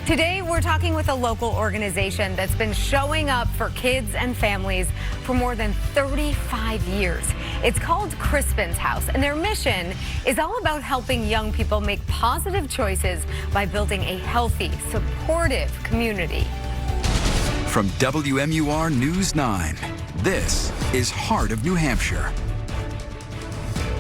Today, we're talking with a local organization that's been showing up for kids and families for more than 35 years. It's called Crispin's House, and their mission is all about helping young people make positive choices by building a healthy, supportive community. From WMUR News 9, this is Heart of New Hampshire.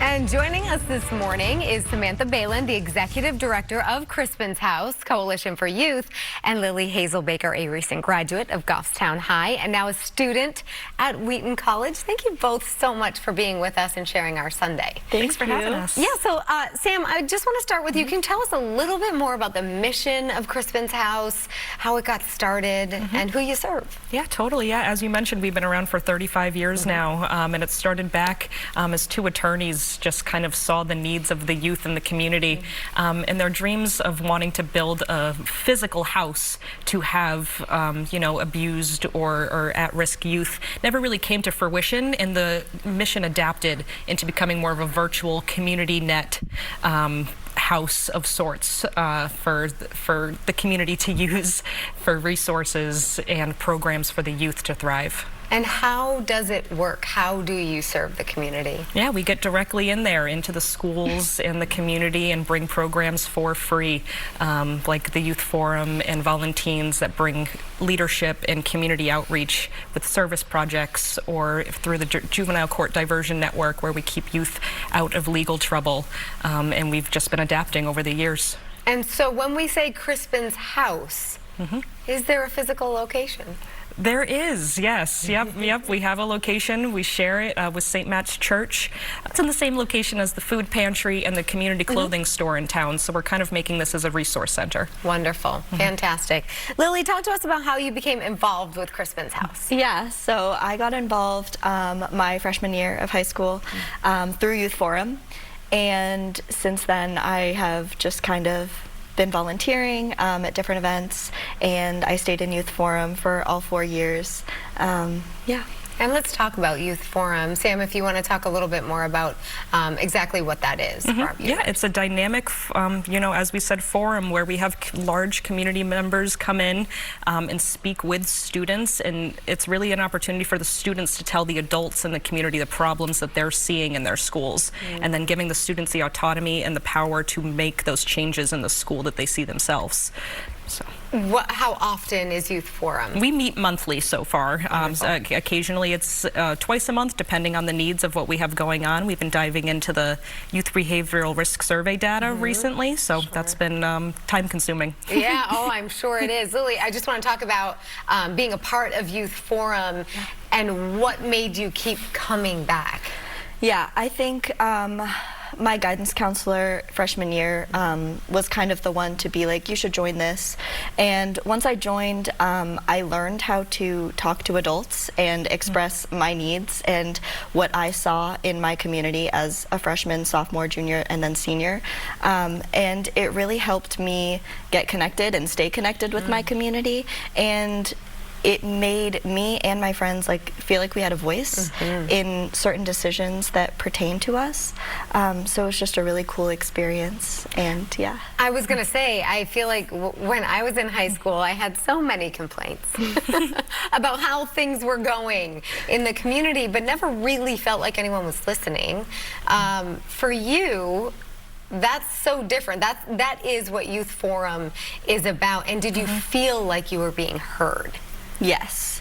And joining us this morning is Samantha Balin, the Executive Director of Crispin's House, Coalition for Youth, and Lily Hazel Baker, a recent graduate of Goffstown High and now a student at Wheaton College. Thank you both so much for being with us and sharing our Sunday. Thanks for having us. Yeah, so Sam, I just want to start with you. Can you tell us a little bit more about the mission of Crispin's House, how it got started, and who you serve? Yeah, totally. Yeah, as you mentioned, we've been around for 35 years now, and it started back as two attorneys just kind of saw the needs of the youth in the community, and their dreams of wanting to build a physical house to have, you know, abused or at-risk youth never really came to fruition, and the mission adapted into becoming more of a virtual community net house of sorts for the community to use for resources and programs for the youth to thrive. And how does it work? How do you serve the community? Yeah, we get directly in there into the schools and the community and bring programs for free, like the Youth Forum and Volunteers that bring leadership and community outreach with service projects, or through the Juvenile Court Diversion Network, where we keep youth out of legal trouble, and we've just been adapting over the years. And so when we say Crispin's House, is there a physical location? There is, yes. Yep. We have a location. We share it with St. Matt's Church. It's in the same location as the food pantry and the community clothing store in town, so we're kind of making this as a resource center. Wonderful. Fantastic. Lily, talk to us about how you became involved with Crispin's House. Yeah, so I got involved my freshman year of high school through Youth Forum, and since then I have just kind of been volunteering at different events, and I stayed in Youth Forum for all 4 years. Yeah. And let's talk about Youth Forum. Sam, if you want to talk a little bit more about exactly what that is. For our viewers. Yeah, it's a dynamic, you know, as we said, forum where we have large community members come in and speak with students, and it's really an opportunity for the students to tell the adults in the community the problems that they're seeing in their schools, and then giving the students the autonomy and the power to make those changes in the school that they see themselves. So. How often is Youth Forum? We meet monthly so far. Occasionally it's twice a month, depending on the needs of what we have going on. We've been diving into the youth behavioral risk survey data recently, so that's been time consuming. Yeah, oh, I'm sure it is. Lily, I just want to talk about being a part of Youth Forum and what made you keep coming back. Yeah, I think my guidance counselor freshman year was kind of the one to be like, you should join this. And once I joined, I learned how to talk to adults and express my needs and what I saw in my community as a freshman, sophomore, junior, and then senior. And it really helped me get connected and stay connected with my community. And it made me and my friends feel like we had a voice in certain decisions that pertain to us. So it's just a really cool experience, and yeah. I was gonna say, I feel like when I was in high school, I had so many complaints about how things were going in the community, but never really felt like anyone was listening. For you, that's so different. That is what Youth Forum is about. And did you feel like you were being heard? Yes.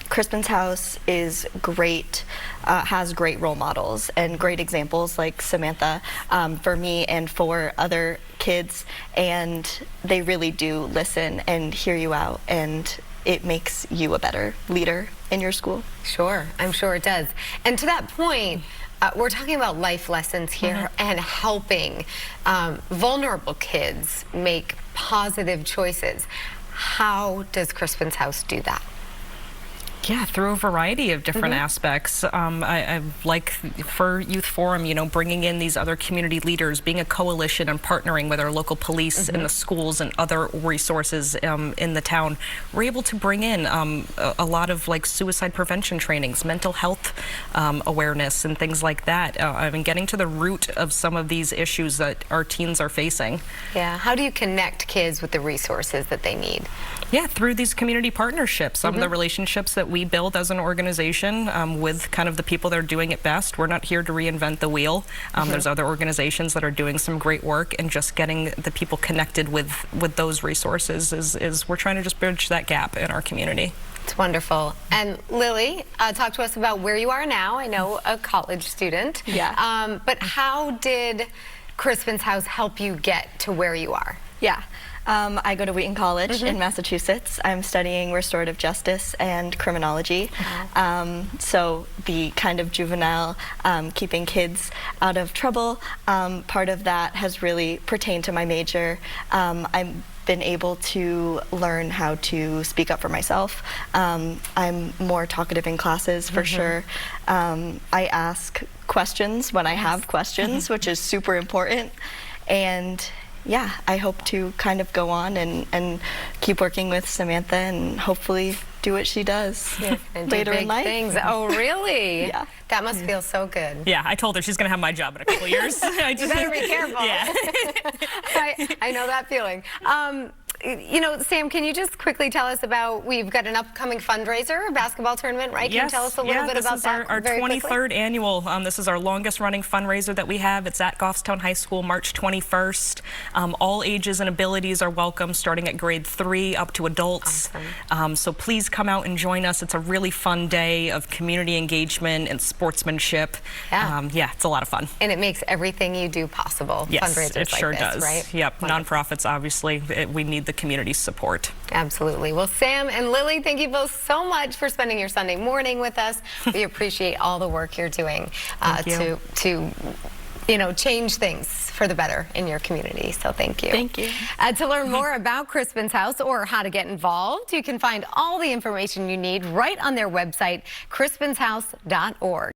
Crispin's House is great, has great role models and great examples like Samantha for me and for other kids, and they really do listen and hear you out, and it makes you a better leader in your school. Sure, I'm sure it does. And to that point, we're talking about life lessons here and helping vulnerable kids make positive choices. How does Crispin's House do that? Yeah, through a variety of different aspects. I like for Youth Forum, you know, bringing in these other community leaders, being a coalition and partnering with our local police and the schools and other resources in the town. We're able to bring in a lot of like suicide prevention trainings, mental health awareness and things like that. I mean, getting to the root of some of these issues that our teens are facing. Yeah, how do you connect kids with the resources that they need? Yeah, through these community partnerships, the relationships that we build as an organization with kind of the people that are doing it best. We're not here to reinvent the wheel. There's other organizations that are doing some great work, and just getting the people connected with those resources is we're trying to just bridge that gap in our community. It's wonderful. And Lily, talk to us about where you are now. I know, a college student. Yeah. But how did Crispin's House help you get to where you are? Yeah. I go to Wheaton College in Massachusetts. I'm studying restorative justice and criminology. So the kind of juvenile, keeping kids out of trouble, part of that has really pertained to my major. I've been able to learn how to speak up for myself. I'm more talkative in classes for sure. I ask questions when I have questions, which is super important. And yeah, I hope to kind of go on and keep working with Samantha and hopefully do what she does later in life. Things. Oh, really? Yeah. That must feel so good. Yeah, I told her she's going to have my job in a couple years. You better be careful. Yeah. I know that feeling. You know, Sam, can you just quickly tell us about, we've got an upcoming fundraiser, a basketball tournament, right? Can you tell us a little bit about that? This is our 23rd annual. This is our longest running fundraiser that we have. It's at Goffstown High School, March 21st. All ages and abilities are welcome, starting at grade 3 up to adults. Awesome. So please come out and join us. It's a really fun day of community engagement and sportsmanship. Yeah, it's a lot of fun. And it makes everything you do possible. Yes, fundraisers it sure like this, does. Right? Yep, Wonderful. nonprofits, obviously, we need the community support. Absolutely. Well, Sam and Lily, thank you both so much for spending your Sunday morning with us. We appreciate all the work you're doing to you know, change things for the better in your community. So thank you. Thank you. To learn more about Crispin's House or how to get involved, you can find all the information you need right on their website, crispinshouse.org.